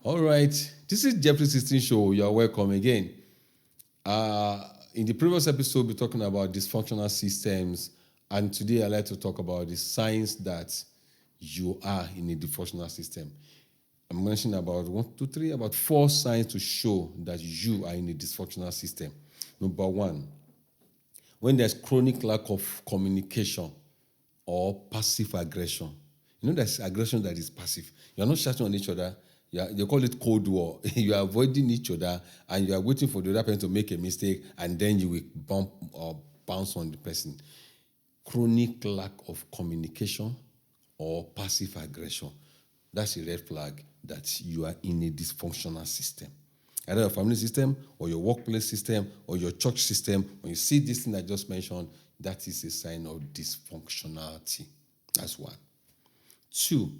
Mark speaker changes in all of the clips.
Speaker 1: All right, this is Jeffrey 16 Show. You're welcome again. In the previous episode, we're talking about dysfunctional systems, and today I'd like to talk about the signs that you are in a dysfunctional system. I'm mentioning about 4 signs to show that you are in a dysfunctional system. Number 1, when there's chronic lack of communication or passive aggression. You know, there's aggression that is passive. You're not shouting on each other. They call it Cold War. You are avoiding each other and you are waiting for the other person to make a mistake and then you will bump or bounce on the person. Chronic lack of communication or passive aggression. That's a red flag that you are in a dysfunctional system. Either your family system or your workplace system or your church system. When you see this thing I just mentioned, that is a sign of dysfunctionality. That's 1. 2,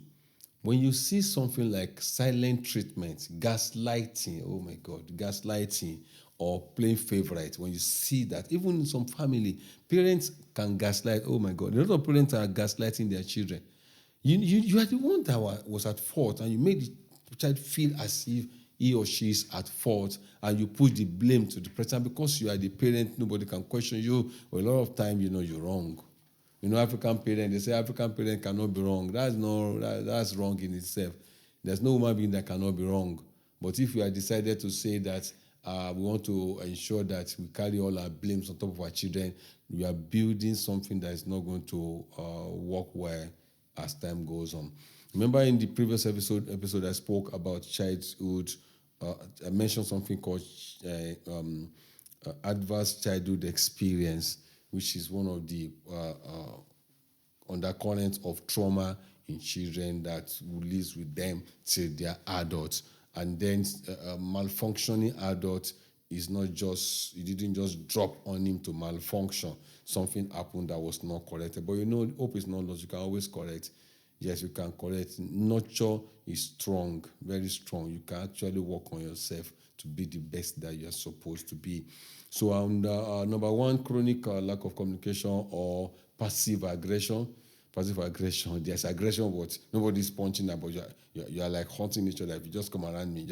Speaker 1: when you see something like silent treatment, gaslighting, oh my God, gaslighting, or playing favorite, when you see that, even in some family, parents can gaslight, oh my God, a lot of parents are gaslighting their children. You are the one that was at fault, and you made the child feel as if he or she is at fault, and you put the blame to the person. Because you are the parent, nobody can question you. Well, a lot of time, you're wrong. African parent, they say African parent cannot be wrong. That's wrong in itself. There's no human being that cannot be wrong. But if we have decided to say that we want to ensure that we carry all our blames on top of our children, we are building something that is not going to work well as time goes on. Remember in the previous episode I spoke about childhood. I mentioned something called adverse childhood experience, which is one of the undercurrents of trauma in children that lives with them till they are adults. And then malfunctioning adult is not just, you didn't just drop on him to malfunction. Something happened that was not corrected. But hope is not lost. You can always correct. Yes, you can correct. Nurture is strong, very strong. You can actually work on yourself to be the best that you're supposed to be. So number 1, chronic lack of communication or passive aggression. Passive aggression, there's aggression, but nobody's punching up, but you are like haunting each other. If you just come around me,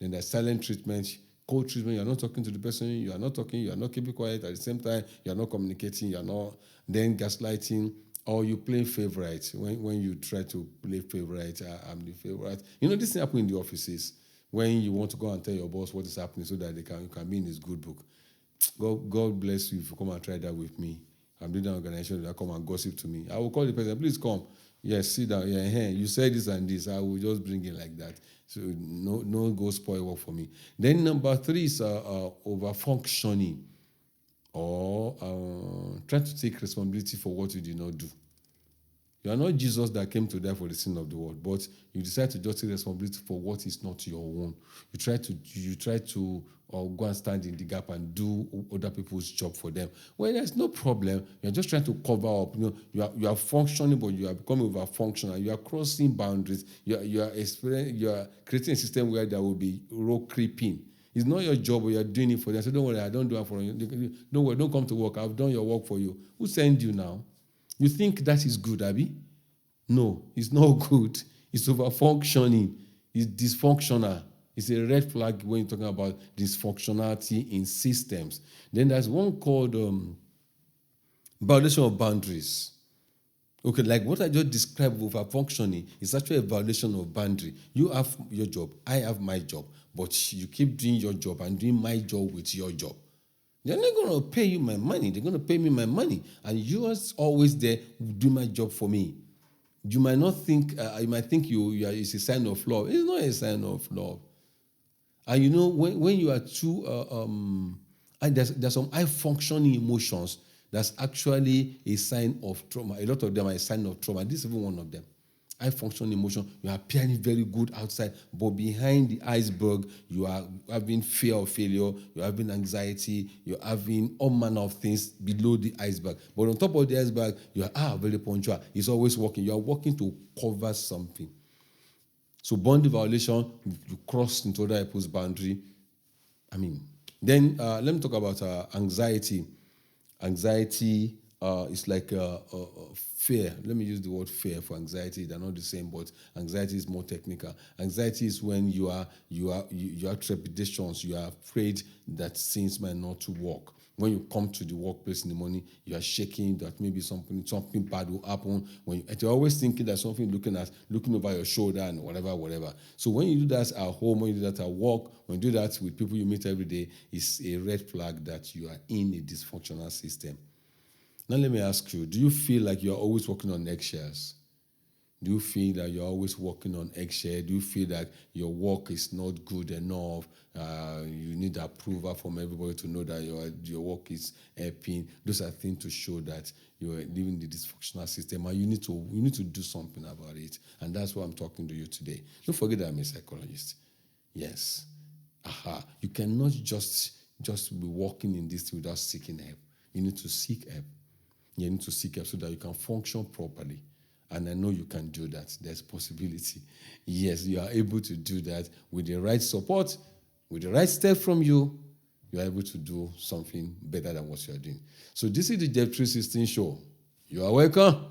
Speaker 1: Then there's silent treatment, cold treatment. You're not talking to the person, you are not talking, you are not keeping quiet. At the same time, you are not communicating, you are not. Then gaslighting, or you play favorite. When you try to play favorite, I'm the favorite. This thing happens in the offices when you want to go and tell your boss what is happening so that you can be in his good book. God bless you if you come and try that with me. I'm doing an organization that come and gossip to me. I will call the person, please come. Yes, sit down. Yeah, you said this and this. I will just bring it like that. So no go spoil work for me. Then number 3 is over-functioning or trying to take responsibility for what you did not do. You are not Jesus that came to die for the sin of the world, but you decide to just take responsibility for what is not your own. You try to go and stand in the gap and do other people's job for them. Well, there's no problem. You're just trying to cover up. You are functioning, but you are becoming over-functional. You are crossing boundaries. You are creating a system where there will be road creeping. It's not your job, but you're doing it for them. So don't worry, I don't do it for you. Don't worry, don't come to work. I've done your work for you. Who sent you now? You think that is good, Abby? No, it's not good. It's over-functioning. It's dysfunctional. It's a red flag when you're talking about dysfunctionality in systems. Then there's one called violation of boundaries. Okay, like what I just described over-functioning is actually a violation of boundary. You have your job, I have my job, but you keep doing your job and doing my job with your job. They're not going to pay you my money. They're going to pay me my money. And you are always there do my job for me. You might not think, you might think it's a sign of love. It's not a sign of love. And when you are too, and there's some high-functioning emotions that's actually a sign of trauma. A lot of them are a sign of trauma. This is even one of them. High-functioning emotion, you are appearing very good outside, but behind the iceberg, you are having fear of failure, you're having anxiety, you're having all manner of things below the iceberg. But on top of the iceberg, you are very punctual. It's always working. You are working to cover something. So boundary violation, you cross into other people's boundary. Then let me talk about anxiety. Anxiety it's like fear. Let me use the word fear for anxiety. They're not the same, but anxiety is more technical. Anxiety is when you have trepidations. You are afraid that things might not work. When you come to the workplace in the morning, you are shaking that maybe something bad will happen. And you're always thinking that something looking over your shoulder and whatever. So when you do that at home, when you do that at work, when you do that with people you meet every day, it's a red flag that you are in a dysfunctional system. Now let me ask you, do you feel like you're always walking on eggshells? Do you feel that you're always walking on eggshells? Do you feel that your work is not good enough? You need approval from everybody to know that your work is helping. Those are things to show that you are living the dysfunctional system, and you need to do something about it. And that's why I'm talking to you today. Don't forget that I'm a psychologist. Yes. You cannot just be walking in this without seeking help. You need to seek help. You need to seek help so that you can function properly. And I know you can do that. There's possibility. Yes, you are able to do that with the right support, with the right step from you. You are able to do something better than what you are doing. So this is the Depth 316 show. You are welcome.